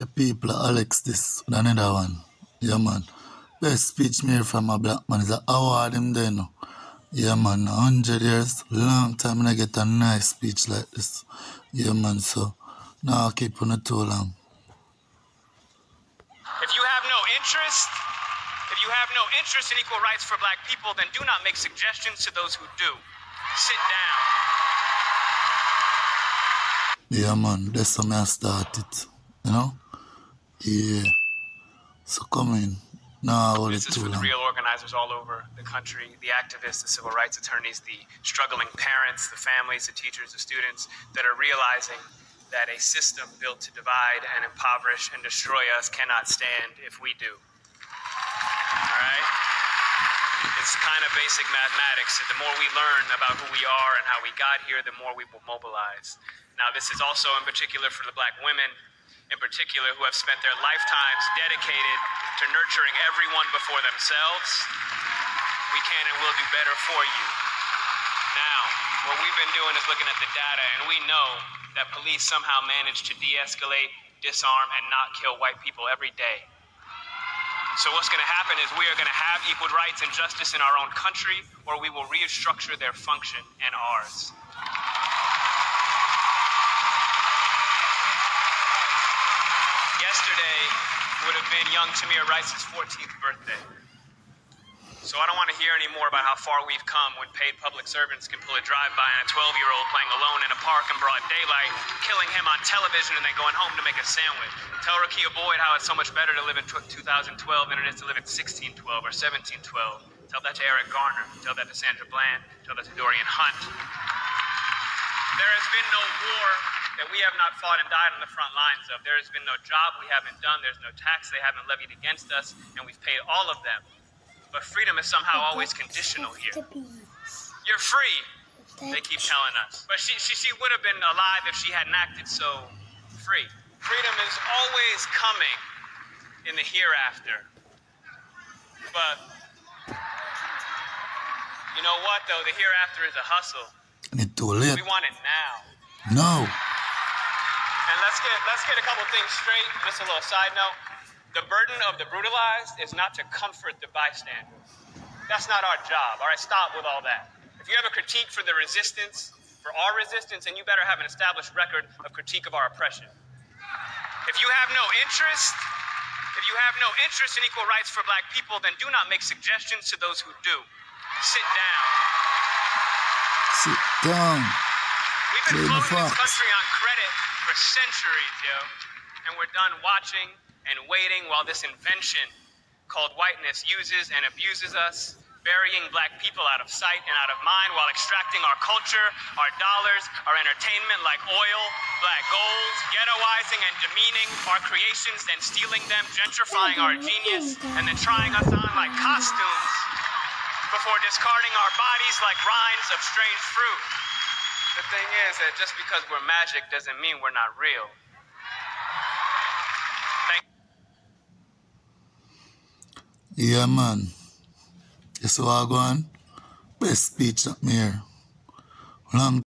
The people Alex this with another one. Yeah man. Best speech me hear from a black man is an award him there now. Yeah man, 100 years, long time I get a nice speech like this. Yeah man, so now I keep on it too long. If you have no interest in equal rights for black people, then do not make suggestions to those who do. Sit down. Yeah man, that's how I start it. You know? Yeah. So come in. Now I hold it This is too for the long. real organizers all over the country, the activists, the civil rights attorneys, the struggling parents, the families, the teachers, the students that are realizing that a system built to divide and impoverish and destroy us cannot stand if we do. All right? It's kind of basic mathematics. The more we learn about who we are and how we got here, the more we will mobilize. Now, this is also in particular for the black women, in particular, who have spent their lifetimes dedicated to nurturing everyone before themselves. We can and will do better for you. Now, what we've been doing is looking at the data, and we know that police somehow manage to de-escalate, disarm, and not kill white people every day. So what's going to happen is we are going to have equal rights and justice in our own country, or we will restructure their function and ours. Yesterday would have been young Tamir Rice's 14th birthday. So I don't want to hear any more about how far we've come when paid public servants can pull a drive-by on a 12-year-old playing alone in a park in broad daylight, killing him on television and then going home to make a sandwich. Tell Rakia Boyd how it's so much better to live in 2012 than it is to live in 1612 or 1712. Tell that to Eric Garner. Tell that to Sandra Bland. Tell that to Dorian Hunt. There has been no war that we have not fought and died on the front lines of. There has been no job we haven't done. There's no tax they haven't levied against us, and we've paid all of them. But freedom is somehow always conditional here. You're free, they keep telling us. But she would have been alive if she hadn't acted so free. Freedom is always coming in the hereafter. But you know what, though? The hereafter is a hustle. And it's too late. We want it now. No. And let's get a couple things straight. Just a little side note. The burden of the brutalized is not to comfort the bystander. That's not our job. All right, stop with all that. If you have a critique for the resistance, for our resistance, then you better have an established record of critique of our oppression. If you have no interest in equal rights for black people, then do not make suggestions to those who do. Sit down. Sit down. We've been floating this country on credit for centuries, yo. And we're done watching and waiting while this invention called whiteness uses and abuses us, burying black people out of sight and out of mind while extracting our culture, our dollars, our entertainment like oil, black gold, ghettoizing and demeaning our creations, then stealing them, gentrifying our genius, and then trying us on like costumes before discarding our bodies like rinds of strange fruit. The thing is that just because we're magic doesn't mean we're not real. Yeah, man. You see what I go on? Best speech up here. Long